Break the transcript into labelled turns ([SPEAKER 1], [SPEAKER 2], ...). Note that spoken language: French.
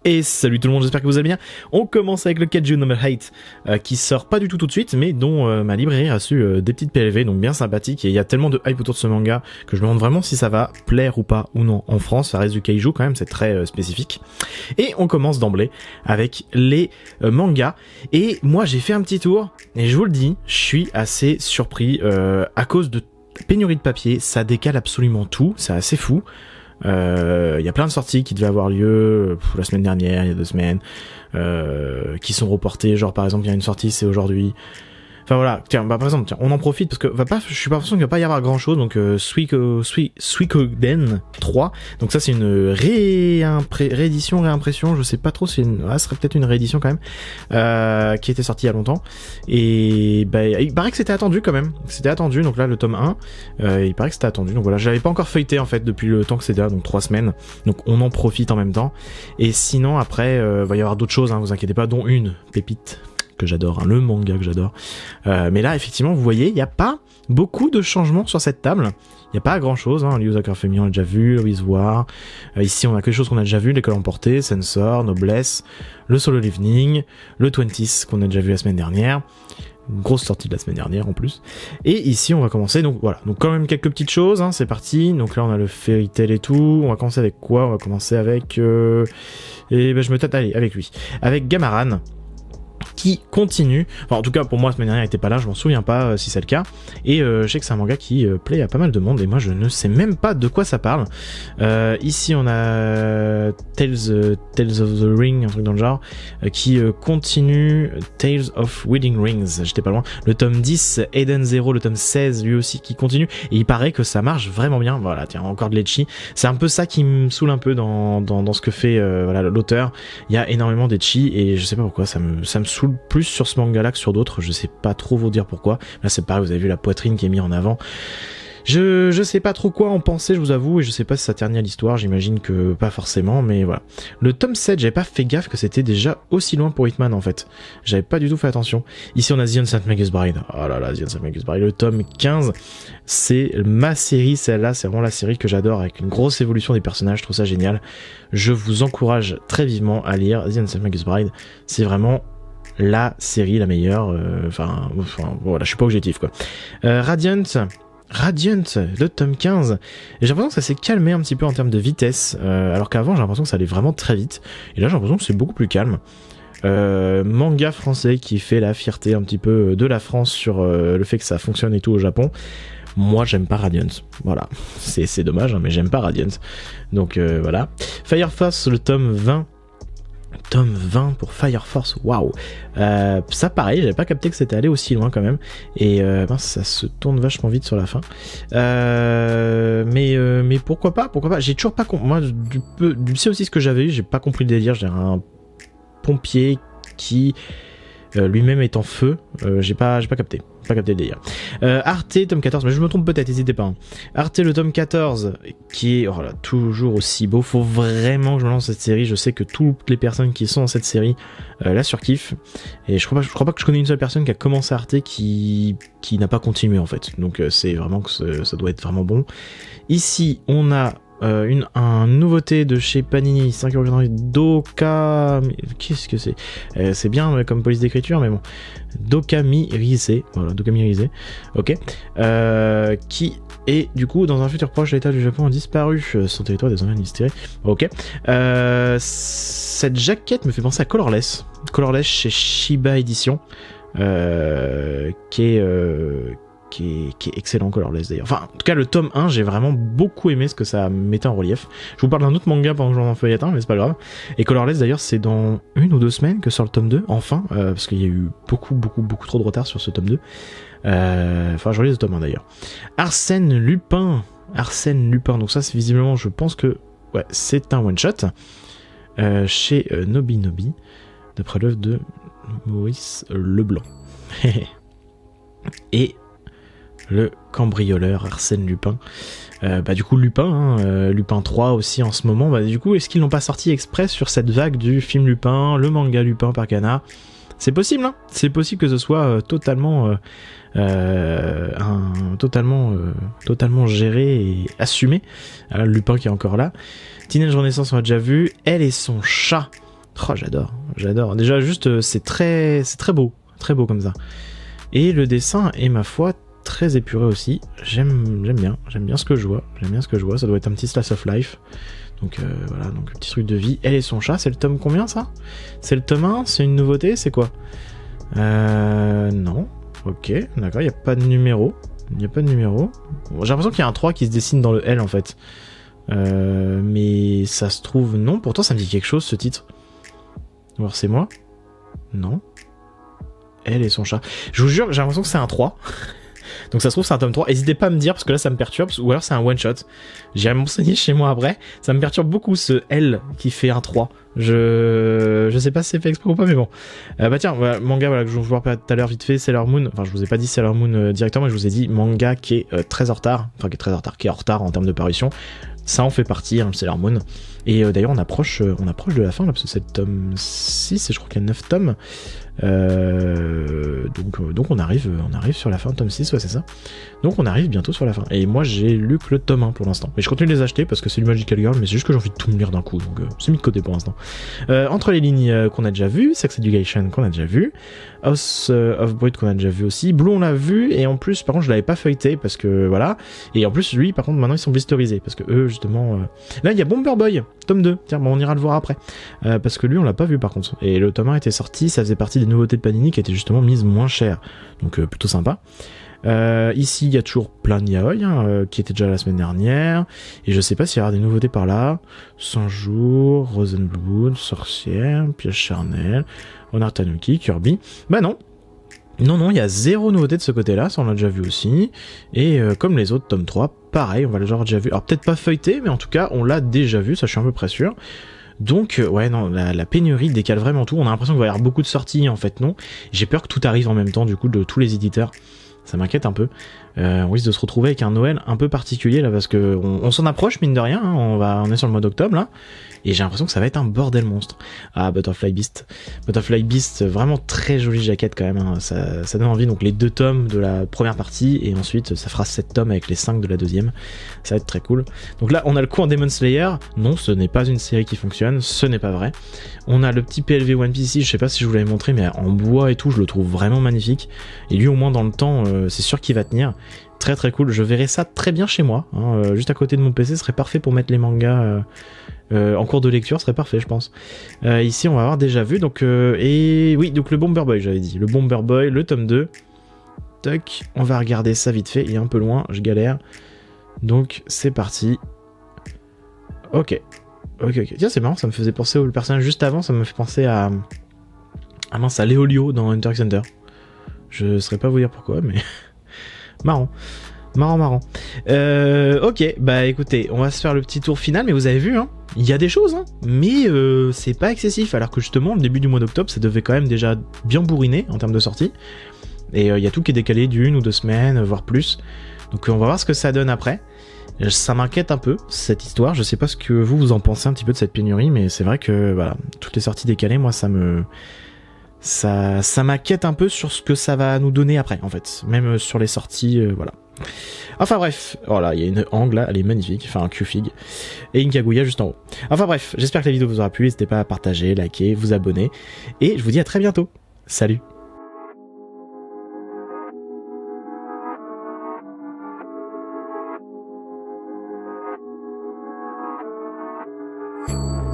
[SPEAKER 1] Et salut tout le monde, j'espère que vous allez bien. On commence avec le Kaiju No. 8 qui sort pas du tout de suite, mais dont ma librairie a reçu des petites PLV, donc bien sympathique. Et il y a tellement de hype autour de ce manga que je me demande vraiment si ça va plaire ou pas ou non en France. Ça reste du Kaiju quand même, c'est très spécifique. Et on commence d'emblée avec les mangas. Et moi j'ai fait un petit tour, et je vous le dis, je suis assez surpris à cause de pénurie de papier. Ça décale absolument tout, c'est assez fou. Il y a plein de sorties qui devaient avoir lieu la semaine dernière, il y a 2 semaines, qui sont reportées. Genre par exemple, il y a une sortie, c'est aujourd'hui. Enfin voilà, tiens, par exemple, on en profite parce que je suis pas sûr qu'il va pas y avoir grand chose. Donc Suikoden 3. Donc ça c'est une réédition, réimpression. Je sais pas trop, ce serait peut-être une réédition quand même, qui était sortie il y a longtemps. Et il paraît que c'était attendu quand même. C'était attendu. Donc là le tome 1, il paraît que c'était attendu. Donc voilà, je l'avais pas encore feuilleté en fait depuis le temps que c'était là, donc 3 semaines. Donc on en profite en même temps. Et sinon après, va y avoir d'autres choses. Vous inquiétez pas, dont une pépite que j'adore, le manga que j'adore. Mais là, effectivement, vous voyez, il n'y a pas beaucoup de changements sur cette table. Il n'y a pas grand chose. Ryuzaku Femi, on l'a déjà vu, Louise War. Ici, on a quelque chose qu'on a déjà vu, l'école emportée, Sensor, Noblesse, le Solo Evening, le 20s qu'on a déjà vu la semaine dernière. Une grosse sortie de la semaine dernière en plus. Et ici, on va commencer. Donc voilà. Donc quand même quelques petites choses. C'est parti. Donc là, on a le Fairy Tail et tout. On va commencer avec quoi ? On va commencer avec. Je me tâte. Allez, avec lui. Avec Gamaran, qui continue, enfin en tout cas pour moi la semaine dernière il était pas là, je m'en souviens pas si c'est le cas, et je sais que c'est un manga qui plaît à pas mal de monde et moi je ne sais même pas de quoi ça parle. Ici on a Tales of the Ring, un truc dans le genre, qui continue, Tales of Wedding Rings, j'étais pas loin, le tome 10, Eden Zero, le tome 16 lui aussi qui continue, et il paraît que ça marche vraiment bien. Voilà, tiens, encore de l'ecchi, c'est un peu ça qui me saoule un peu dans ce que fait voilà l'auteur. Il y a énormément d'ecchi et je sais pas pourquoi ça me saoule plus sur ce manga là que sur d'autres, je sais pas trop vous dire pourquoi. Là c'est pareil, vous avez vu la poitrine qui est mise en avant. Je sais pas trop quoi en penser, je vous avoue, et je sais pas si ça ternit à l'histoire, j'imagine que pas forcément, mais voilà. Le tome 7, j'avais pas fait gaffe que c'était déjà aussi loin pour Hitman en fait. J'avais pas du tout fait attention. Ici on a The Unsent Magus Bride. Oh là là, The Unsent Magus Bride. Le tome 15, c'est ma série, celle-là, c'est vraiment la série que j'adore, avec une grosse évolution des personnages, je trouve ça génial. Je vous encourage très vivement à lire The Unsent Magus Bride. C'est vraiment la série la meilleure, enfin voilà, je suis pas objectif quoi. Radiant, le tome 15, et j'ai l'impression que ça s'est calmé un petit peu en termes de vitesse, alors qu'avant j'ai l'impression que ça allait vraiment très vite, et là j'ai l'impression que c'est beaucoup plus calme. Manga français qui fait la fierté un petit peu de la France sur le fait que ça fonctionne et tout au Japon. Moi j'aime pas Radiant, voilà, c'est dommage, mais j'aime pas Radiant, donc voilà. Fire Force, le tome 20. Tome 20 pour Fire Force, waouh. Ça pareil, j'avais pas capté que c'était allé aussi loin quand même. Et ça se tourne vachement vite sur la fin. Mais pourquoi pas. J'ai toujours pas compris. Moi, c'est aussi ce que j'avais eu. J'ai pas compris le délire. J'ai un pompier qui lui-même est en feu. J'ai pas capté. Pas capté le délire. Arte, tome 14, mais je me trompe peut-être, n'hésitez pas. Arte, le tome 14, qui est toujours aussi beau. Faut vraiment que je me lance cette série. Je sais que toutes les personnes qui sont dans cette série la surkiffent. Et je crois pas que je connais une seule personne qui a commencé Arte qui n'a pas continué en fait. Donc c'est vraiment que ça doit être vraiment bon. Ici, on a une nouveauté de chez Panini, 5,98€, Doka... Qu'est-ce que c'est ? C'est bien comme police d'écriture, mais bon. Dokamirise, voilà, Dokamirise, ok. Qui est, du coup, dans un futur proche, l'État du Japon a disparu. Son territoire est désormais administré. Ok. Cette jaquette me fait penser à Colorless chez Shiba Edition, qui est excellent, Colorless d'ailleurs. Enfin, en tout cas, le tome 1, j'ai vraiment beaucoup aimé ce que ça mettait en relief. Je vous parle d'un autre manga pendant que j'en feuillette un, mais c'est pas grave. Et Colorless d'ailleurs, c'est dans 1 ou 2 semaines que sort le tome 2, enfin, parce qu'il y a eu beaucoup trop de retard sur ce tome 2. Enfin, je relis le tome 1 d'ailleurs. Arsène Lupin, donc ça c'est visiblement, je pense que ouais, c'est un one-shot, chez Nobi, d'après l'œuvre de Maurice Leblanc. Et le cambrioleur Arsène Lupin. Du coup Lupin, Lupin 3 aussi en ce moment. Du coup, est-ce qu'ils n'ont pas sorti exprès sur cette vague du film Lupin, le manga Lupin par Kana ? C'est possible, hein ? C'est possible que ce soit totalement géré et assumé. Lupin qui est encore là. Teenage Renaissance on a déjà vu. Elle et son chat. Oh, j'adore. Déjà, juste, c'est très beau comme ça. Et le dessin est, ma foi, très épuré aussi. J'aime bien ce que je vois. Ça doit être un petit slice of life. Donc voilà, donc petit truc de vie. Elle et son chat, c'est le tome combien ça? C'est le tome 1? C'est une nouveauté? C'est quoi? Non. Ok, d'accord, il n'y a pas de numéro. Bon, j'ai l'impression qu'il y a un 3 qui se dessine dans le L en fait. Mais ça se trouve non. Pourtant ça me dit quelque chose ce titre. Alors c'est moi? Non. Elle et son chat. Je vous jure, j'ai l'impression que c'est un 3. Donc ça se trouve c'est un tome 3, n'hésitez pas à me dire parce que là ça me perturbe, ou alors c'est un one shot. J'irai m'enseigner chez moi après, ça me perturbe beaucoup ce L qui fait un 3. Je sais pas si c'est fait exprès ou pas mais bon. Bah tiens, voilà, manga voilà, que je vous rappelle tout à l'heure vite fait, Sailor Moon, enfin je vous ai pas dit Sailor Moon directement, je vous ai dit manga qui est très en retard, qui est en retard en termes de parution. Ça en fait partie, hein, Sailor Moon. Et d'ailleurs on approche de la fin là, parce que c'est le tome 6 et je crois qu'il y a 9 tomes. Donc on arrive sur la fin, tome 6, ouais c'est ça. Donc on arrive bientôt sur la fin. Et moi j'ai lu que le tome 1 pour l'instant. Mais je continue de les acheter parce que c'est du Magical Girl, mais c'est juste que j'ai envie de tout me lire d'un coup, donc c'est mis de côté pour l'instant. Entre les lignes qu'on a déjà vu, Sex Education qu'on a déjà vu, House of Brute qu'on a déjà vu aussi, Blue on l'a vu, et en plus par contre je l'avais pas feuilleté parce que voilà. Et en plus lui par contre maintenant ils sont blisterisés parce que eux justement... Là il y a Bomber Boy, tome 2, tiens bon on ira le voir après. Parce que lui on l'a pas vu par contre. Et le tome 1 était sorti, ça faisait partie des nouveautés de Panini qui étaient justement mises moins chères. Donc plutôt sympa. Ici il y a toujours plein de yaoi hein, qui était déjà la semaine dernière, et je sais pas s'il y aura des nouveautés par là. 100 jours, Rosenblood, Sorcière, Piège charnel, Honor Tanuki, Kirby. Bah non, il y a zéro nouveauté de ce côté-là, ça on l'a déjà vu aussi. Et comme les autres, tome 3, pareil, on va les avoir déjà vu. Alors peut-être pas feuilleté, mais en tout cas on l'a déjà vu, ça je suis un peu près sûr. Donc ouais non, la pénurie décale vraiment tout, on a l'impression qu'il va y avoir beaucoup de sorties, en fait non. J'ai peur que tout arrive en même temps du coup de tous les éditeurs. Ça m'inquiète un peu. On risque de se retrouver avec un Noël un peu particulier là parce que on s'en approche mine de rien. Hein, on est sur le mois d'octobre là, et j'ai l'impression que ça va être un bordel monstre. Ah Butterfly Beast, vraiment très jolie jaquette quand même. Hein, ça donne envie. Donc les 2 tomes de la première partie et ensuite ça fera 7 tomes avec les 5 de la deuxième. Ça va être très cool. Donc là on a le coup en Demon Slayer. Non, ce n'est pas une série qui fonctionne. Ce n'est pas vrai. On a le petit PLV One Piece ici. Je sais pas si je vous l'avais montré, mais en bois et tout, je le trouve vraiment magnifique. Et lui au moins dans le temps, c'est sûr qu'il va tenir. Très très cool, je verrai ça très bien chez moi, hein, juste à côté de mon PC, ce serait parfait pour mettre les mangas en cours de lecture, ce serait parfait je pense. Ici on va avoir déjà vu, donc et oui, donc le Bomber Boy j'avais dit, le Bomber Boy, le tome 2, tac, on va regarder ça vite fait, il est un peu loin, je galère, donc c'est parti. Ok, tiens c'est marrant, ça me faisait penser au personnage juste avant, ça me fait penser à Léolio dans Hunter x Hunter. Je saurais pas vous dire pourquoi, mais... Marrant. Ok, bah écoutez, on va se faire le petit tour final, mais vous avez vu, hein, il y a des choses, hein, mais c'est pas excessif, alors que justement, le début du mois d'octobre, ça devait quand même déjà bien bourriner en termes de sortie, et il y a tout qui est décalé d'1 ou 2 semaines, voire plus, donc on va voir ce que ça donne après. Ça m'inquiète un peu, cette histoire, je sais pas ce que vous en pensez un petit peu de cette pénurie, mais c'est vrai que, voilà, toutes les sorties décalées, moi ça m'inquiète un peu sur ce que ça va nous donner après en fait, même sur les sorties, voilà. Enfin bref, voilà, il y a une Hang là, elle est magnifique, enfin un Q-Fig, et une Kaguya juste en haut. Enfin bref, j'espère que la vidéo vous aura plu, n'hésitez pas à partager, liker, vous abonner, et je vous dis à très bientôt. Salut.